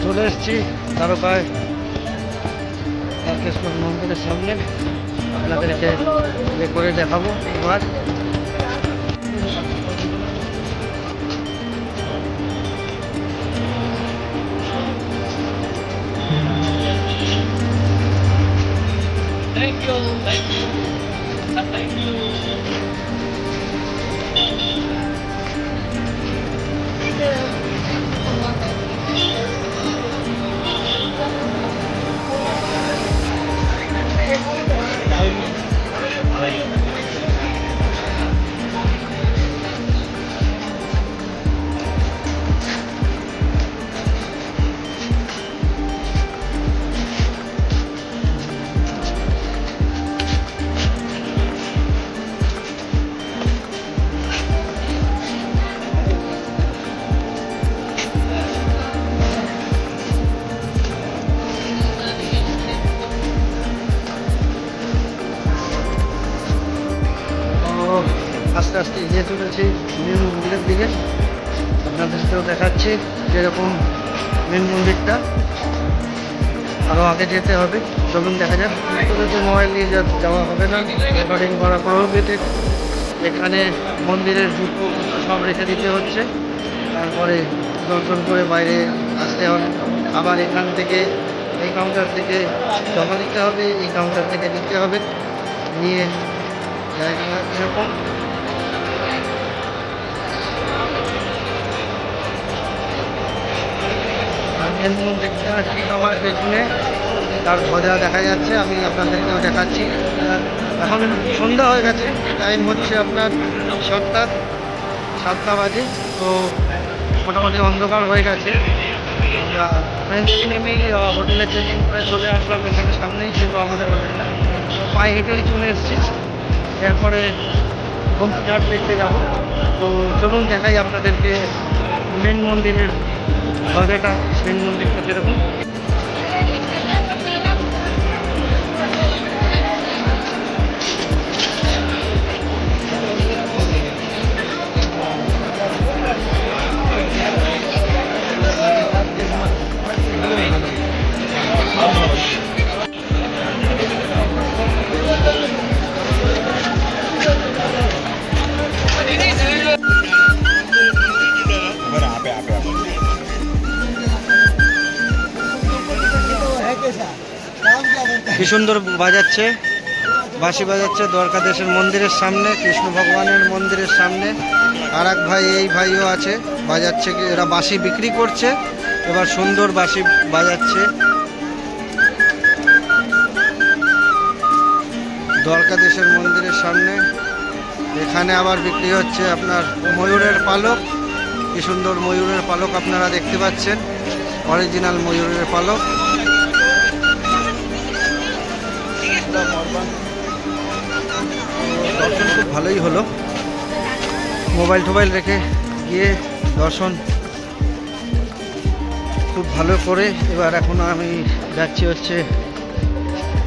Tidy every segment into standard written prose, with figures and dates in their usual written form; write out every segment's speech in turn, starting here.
চলে এসেছি দ্বারকায় তারকেশ্বর মন্দিরের সামনে। আপনাদেরকে ইয়ে করে দেখাবো এবার। Thank you. Thank you. Thank you. আস্তে আস্তে এগিয়ে চলেছি মেন মন্দিরের দিকে। আপনাদেরকেও দেখাচ্ছি যেরকম মেন মন্দিরটা। আরও আগে যেতে হবে, চলুন দেখা যাক। তো মোবাইল নিয়ে যাওয়া হবে না, রেকর্ডিং করা প্রোহিবিটেড। এখানে মন্দিরের জুতো সব রেখে দিতে হচ্ছে, তারপরে দর্শন করে বাইরে আসতে হবে। আবার এখান থেকে এই কাউন্টার থেকে জমা দিতে হবে, এই কাউন্টার থেকে নিতে হবে, নিয়ে জায়গা এরকম। মেন মন্দিরটা ঠিক আমার পেছনে তার ধ্বজা দেখা যাচ্ছে, আমি আপনাদেরকেও দেখাচ্ছি। এখন সন্ধ্যা হয়ে গেছে, টাইম হচ্ছে আপনার 7টা বাজে। তো মোটামুটি অন্ধকার হয়ে গেছে। নেমেই হোটেলে চেকিং করে চলে আসলাম। এখানে সামনেই ছিল আমাদের হোটেলটা, পায়ে হেঁটেই চলে এসেছি। এরপরে গোমতীঘাট দেখতে যাবো। তো চলুন দেখাই আপনাদেরকে মেন মন্দিরের ধ্বজাটা, মেন মন্দিরটা যেরকম। কি সুন্দর বাজাচ্ছে, বাঁশি বাজাচ্ছে দ্বারকাধীশের মন্দিরের সামনে, কৃষ্ণ ভগবানের মন্দিরের সামনে। আর এক ভাই, এই ভাইও আছে, বাজাচ্ছে। এরা বাঁশি বিক্রি করছে, এবার সুন্দর বাঁশি বাজাচ্ছে। দ্বারকাধীশের মন্দিরের সামনে এখানে আবার বিক্রি হচ্ছে আপনার ময়ূরের পালক। কি সুন্দর ময়ূরের পালক আপনারা দেখতে পাচ্ছেন, অরিজিনাল ময়ূরের পালক। দর্শন খুব ভালোই হলো, মোবাইল টোবাইল রেখে গিয়ে দর্শন খুব ভালো করে। এবার এখন আমি যাচ্ছি হচ্ছে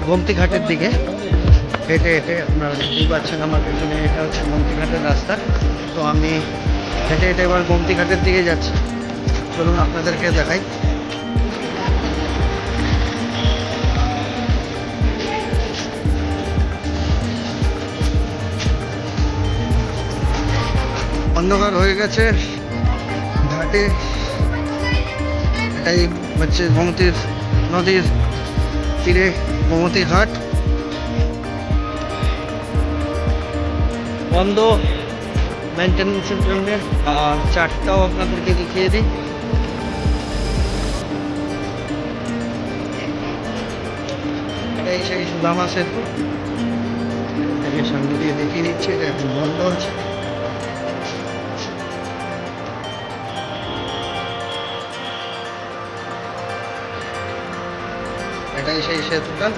গোমতীঘাটের দিকে, হেঁটে হেঁটে। আপনারা দেখতেই পাচ্ছেন আমার পেছনে, এটা হচ্ছে গোমতীঘাটের রাস্তা। তো আমি হেঁটে হেঁটে এবার গোমতীঘাটের দিকে যাচ্ছি। চলুন আপনাদেরকে দেখাই। অন্ধকার হয়ে গেছে ঘাটে। এটাই হচ্ছে গোমতী নদীর তীরে গোমতী ঘাট। বন্ধ মেনটেন্যান্সের জন্য। আর চারটাও আপনাদেরকে দেখিয়ে দিই। এটাই সেই সুদামা সেতু, এটাকে সামনে দিয়ে দেখিয়ে দিচ্ছে। এটা এখন বন্ধ আছে। এটাই সেই সেতুটা।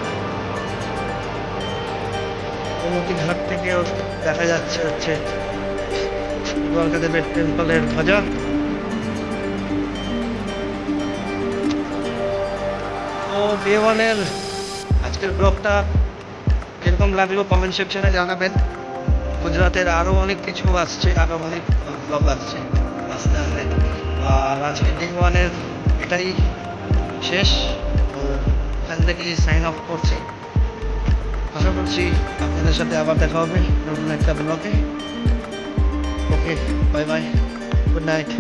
গোমতী ঘাট থেকেও দেখা যাচ্ছে হচ্ছে দ্বারকাদেবের টেম্পলের ধ্বজা। তো ডে 1-এর আজকের ব্লগটা কিরকম লাগলো কমেন্ট সেকশনে জানাবেন। গুজরাটের আরও অনেক কিছু আসছে, আরও অনেক ব্লগ আসছে আস্তে আস্তে। আর আজকে ডে 1-এর এটাই শেষ, এখান থেকে সাইন অফ করছি। আশা করছি আপনাদের সাথে আবার দেখা হবে নতুন একটা ব্লগে। ওকে, বাই বাই, গুড নাইট।